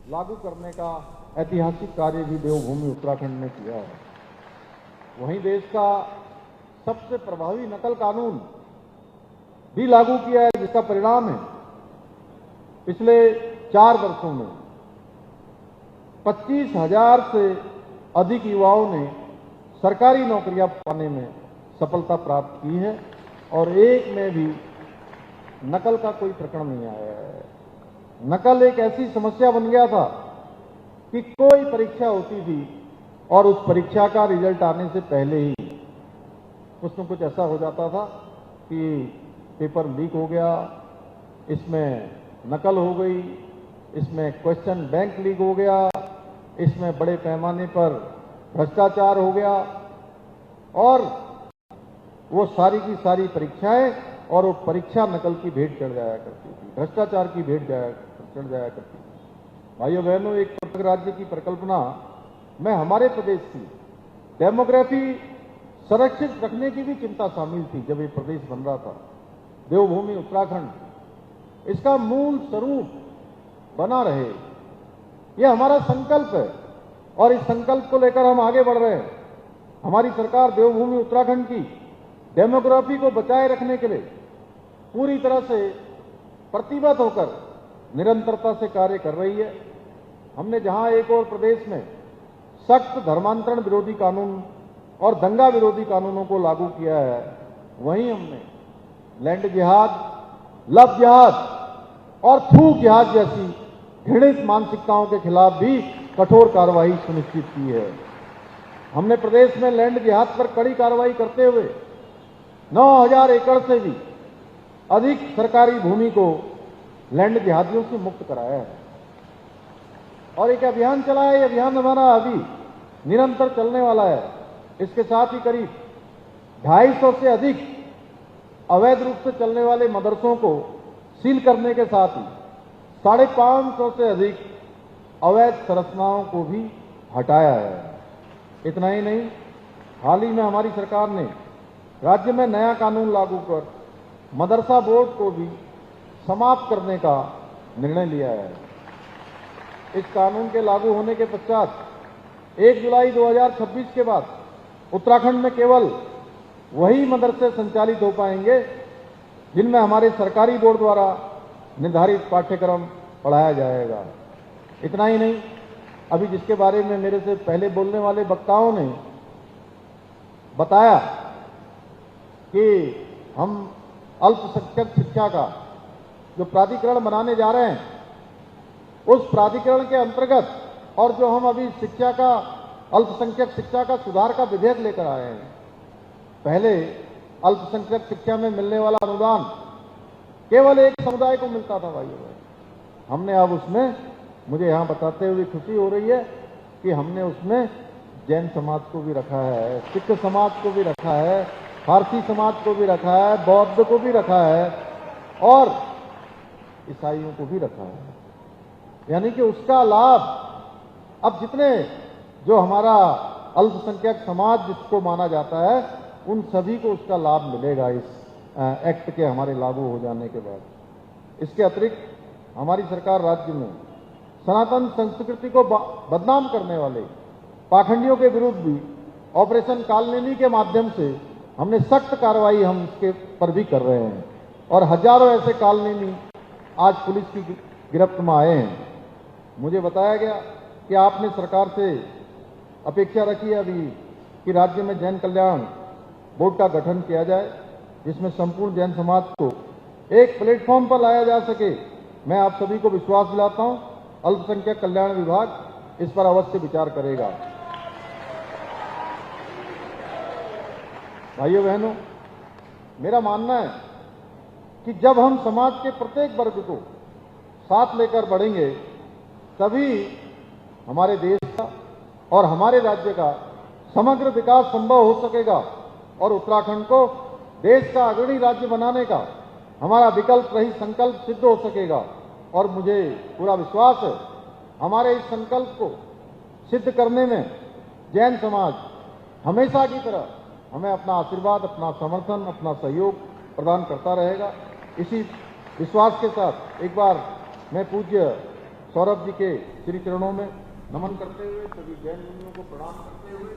लागू करने का ऐतिहासिक कार्य भी देवभूमि उत्तराखंड ने किया है। वहीं देश का सबसे प्रभावी नकल कानून भी लागू किया है, जिसका परिणाम है पिछले 4 वर्षों में 25,000 से अधिक युवाओं ने सरकारी नौकरियां पाने में सफलता प्राप्त की है और एक में भी नकल का कोई प्रकरण नहीं आया है। नकल एक ऐसी समस्या बन गया था कि कोई परीक्षा होती थी और उस परीक्षा का रिजल्ट आने से पहले ही कुछ न कुछ ऐसा हो जाता था कि पेपर लीक हो गया, इसमें नकल हो गई, इसमें क्वेश्चन बैंक लीक हो गया, इसमें बड़े पैमाने पर भ्रष्टाचार हो गया और वो सारी की सारी परीक्षाएं और वो परीक्षा नकल की भेंट चढ़ जाया करती थी, भ्रष्टाचार की भेंट चढ़ जाया करती थी। भाइयों बहनों, एक पृथक राज्य की परिकल्पना में हमारे प्रदेश की डेमोग्राफी संरक्षित रखने की भी चिंता शामिल थी। जब ये प्रदेश बन रहा था देवभूमि उत्तराखंड, इसका मूल स्वरूप बना रहे, यह हमारा संकल्प है और इस संकल्प को लेकर हम आगे बढ़ रहे हैं। हमारी सरकार देवभूमि उत्तराखंड की डेमोग्राफी को बचाए रखने के लिए पूरी तरह से प्रतिबद्ध होकर निरंतरता से कार्य कर रही है। हमने जहां एक और प्रदेश में सख्त धर्मांतरण विरोधी कानून और दंगा विरोधी कानूनों को लागू किया है, वहीं हमने लैंड जिहाद, लव जिहाद और थूक जिहाद जैसी घृणित मानसिकताओं के खिलाफ भी कठोर कार्रवाई सुनिश्चित की है। हमने प्रदेश में लैंड जिहाद पर कड़ी कार्रवाई करते हुए 9,000 एकड़ से भी अधिक सरकारी भूमि को लैंड जिहादियों से मुक्त कराया है और एक अभियान चलाया। यह अभियान हमारा अभी निरंतर चलने वाला है। इसके साथ ही करीब 250 से अधिक अवैध रूप से चलने वाले मदरसों को सील करने के साथ ही 550 से अधिक अवैध संरचनाओं को भी हटाया है। इतना ही नहीं, हाल ही में हमारी सरकार ने राज्य में नया कानून लागू कर मदरसा बोर्ड को भी समाप्त करने का निर्णय लिया है। इस कानून के लागू होने के पश्चात 1 जुलाई 2026 के बाद उत्तराखंड में केवल वही मदरसे संचालित हो पाएंगे जिनमें हमारे सरकारी बोर्ड द्वारा निर्धारित पाठ्यक्रम पढ़ाया जाएगा। इतना ही नहीं, अभी जिसके बारे में मेरे से पहले बोलने वाले वक्ताओं ने बताया कि हम अल्पसंख्यक शिक्षा का जो प्राधिकरण बनाने जा रहे हैं, उस प्राधिकरण के अंतर्गत और जो हम अभी शिक्षा का अल्पसंख्यक शिक्षा का सुधार का विधेयक लेकर आए हैं, पहले अल्पसंख्यक शिक्षा में मिलने वाला अनुदान केवल एक समुदाय को मिलता था। भाइयों, हमने अब उसमें, मुझे यहां बताते हुए खुशी हो रही है कि हमने उसमें जैन समाज को भी रखा है, सिख समाज को भी रखा है, फारसी समाज को भी रखा है, बौद्ध को भी रखा है और ईसाइयों को भी रखा है। यानी कि उसका लाभ अब जितने जो हमारा अल्पसंख्यक समाज जिसको माना जाता है, उन सभी को उसका लाभ मिलेगा इस एक्ट के हमारे लागू हो जाने के बाद। इसके अतिरिक्त हमारी सरकार राज्य में सनातन संस्कृति को बदनाम करने वाले पाखंडियों के विरुद्ध भी ऑपरेशन कालनेमी के माध्यम से हमने सख्त कार्रवाई हम इसके पर भी कर रहे हैं और हजारों ऐसे कालनेमी आज पुलिस की गिरफ्त में आए हैं। मुझे बताया गया कि आपने सरकार से अपेक्षा रखी है अभी कि राज्य में जैन कल्याण बोर्ड का गठन किया जाए, जिसमें संपूर्ण जैन समाज को एक प्लेटफॉर्म पर लाया जा सके। मैं आप सभी को विश्वास दिलाता हूं, अल्पसंख्यक कल्याण विभाग इस पर अवश्य विचार करेगा। भाइयों बहनों, मेरा मानना है कि जब हम समाज के प्रत्येक वर्ग को साथ लेकर बढ़ेंगे, तभी हमारे देश का और हमारे राज्य का समग्र विकास संभव हो सकेगा और उत्तराखंड को देश का अग्रणी राज्य बनाने का हमारा विकल्प रहित संकल्प सिद्ध हो सकेगा। और मुझे पूरा विश्वास है, हमारे इस संकल्प को सिद्ध करने में जैन समाज हमेशा की तरह हमें अपना आशीर्वाद, अपना समर्थन, अपना सहयोग प्रदान करता रहेगा। इसी विश्वास के साथ एक बार मैं पूज्य सौरभ जी के श्री चरणों में नमन करते हुए, सभी जैन मुनियों को प्रणाम करते हुए